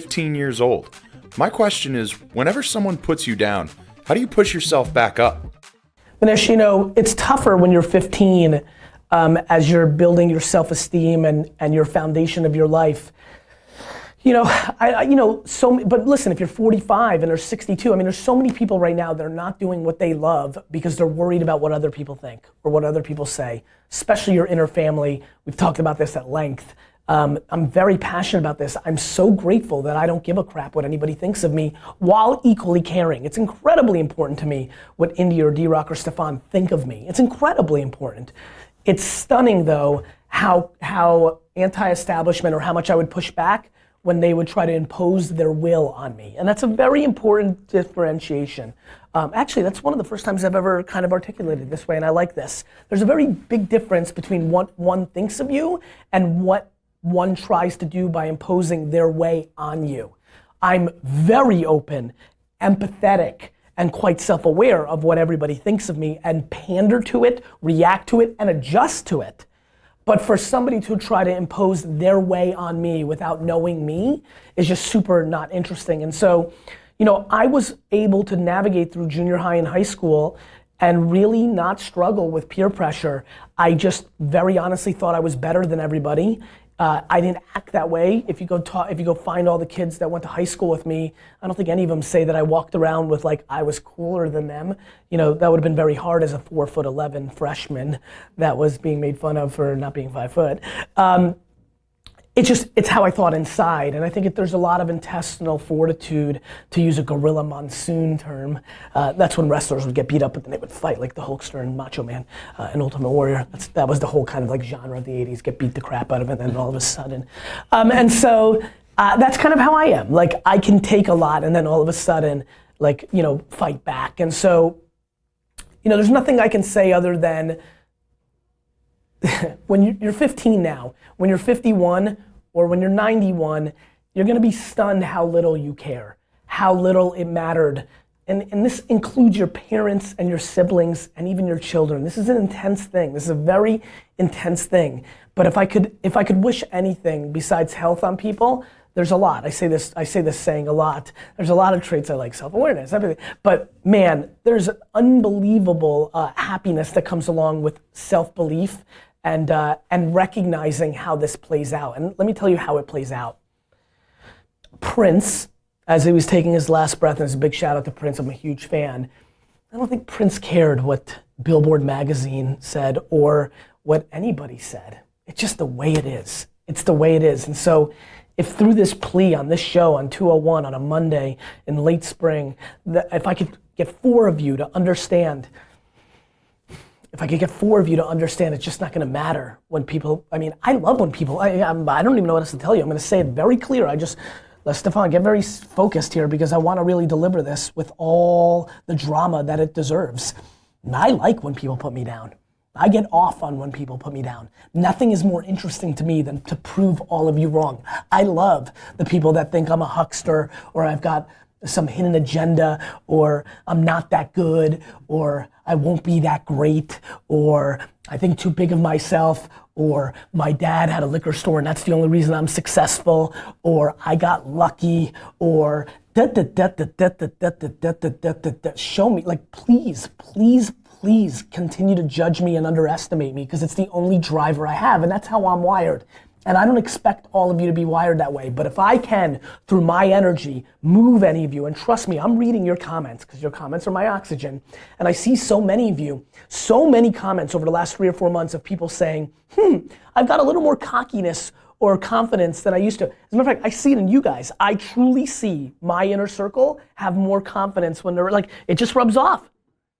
15 years old. My question is, whenever someone puts you down, how do you push yourself back up? Manish, it's tougher when you're 15 as you're building your self-esteem and your foundation of your life. But listen, if you're 45 and there's 62, there's so many people right now that are not doing what they love because they're worried about what other people think or what other people say, especially your inner family. We've talked about this at length. I'm very passionate about this. I'm so grateful that I don't give a crap what anybody thinks of me while equally caring. It's incredibly important to me what Indy or D-Rock or Stefan think of me. It's incredibly important. It's stunning though how anti-establishment or how much I would push back when they would try to impose their will on me. And that's a very important differentiation. Actually, that's one of the first times I've ever kind of articulated this way, and I like this. There's a very big difference between what one thinks of you and what one tries to do by imposing their way on you. I'm very open, empathetic, and quite self-aware of what everybody thinks of me and pander to it, react to it, and adjust to it. But for somebody to try to impose their way on me without knowing me is just super not interesting. And so, I was able to navigate through junior high and high school and really not struggle with peer pressure. I just very honestly thought I was better than everybody. I didn't act that way. If you go find all the kids that went to high school with me, I don't think any of them say that I walked around with like I was cooler than them. That would have been very hard as a 4'11" freshman that was being made fun of for not being 5 foot. It's how I thought inside, and I think there's a lot of intestinal fortitude, to use a Gorilla Monsoon term. That's when wrestlers would get beat up, but then they would fight, like the Hulkster and Macho Man and Ultimate Warrior. That was the whole kind of like genre of the 80s, get beat the crap out of it, and then all of a sudden. And so that's kind of how I am. Like, I can take a lot, and then all of a sudden, fight back. And so, there's nothing I can say other than, when you're 15 now, when you're 51 or when you're 91, you're gonna be stunned how little you care, how little it mattered. And this includes your parents and your siblings and even your children. This is an intense thing. This is a very intense thing. But if I could wish anything besides health on people, there's a lot. I say this saying a lot. There's a lot of traits I like, self-awareness, everything. But man, there's an unbelievable happiness that comes along with self-belief and recognizing how this plays out. And let me tell you how it plays out. Prince, as he was taking his last breath, and it's a big shout out to Prince, I'm a huge fan. I don't think Prince cared what Billboard magazine said or what anybody said. It's just the way it is. It's the way it is. And so if through this plea on this show on 201 on a Monday in late spring, if I could get 4 of you to understand, it's just not gonna matter when people, I love when people, I don't even know what else to tell you. I'm gonna say it very clear. Let Stefan get very focused here because I wanna really deliver this with all the drama that it deserves. And I like when people put me down. I get off on when people put me down. Nothing is more interesting to me than to prove all of you wrong. I love the people that think I'm a huckster or I've got some hidden agenda or I'm not that good or I won't be that great or I think too big of myself or my dad had a liquor store and that's the only reason I'm successful or I got lucky or show me, like please continue to judge me and underestimate me because it's the only driver I have and that's how I'm wired. And I don't expect all of you to be wired that way, but if I can, through my energy, move any of you, and trust me, I'm reading your comments because your comments are my oxygen, and I see so many of you, so many comments over the last 3 or 4 months of people saying, I've got a little more cockiness or confidence than I used to. As a matter of fact, I see it in you guys. I truly see my inner circle have more confidence when they're like, it just rubs off.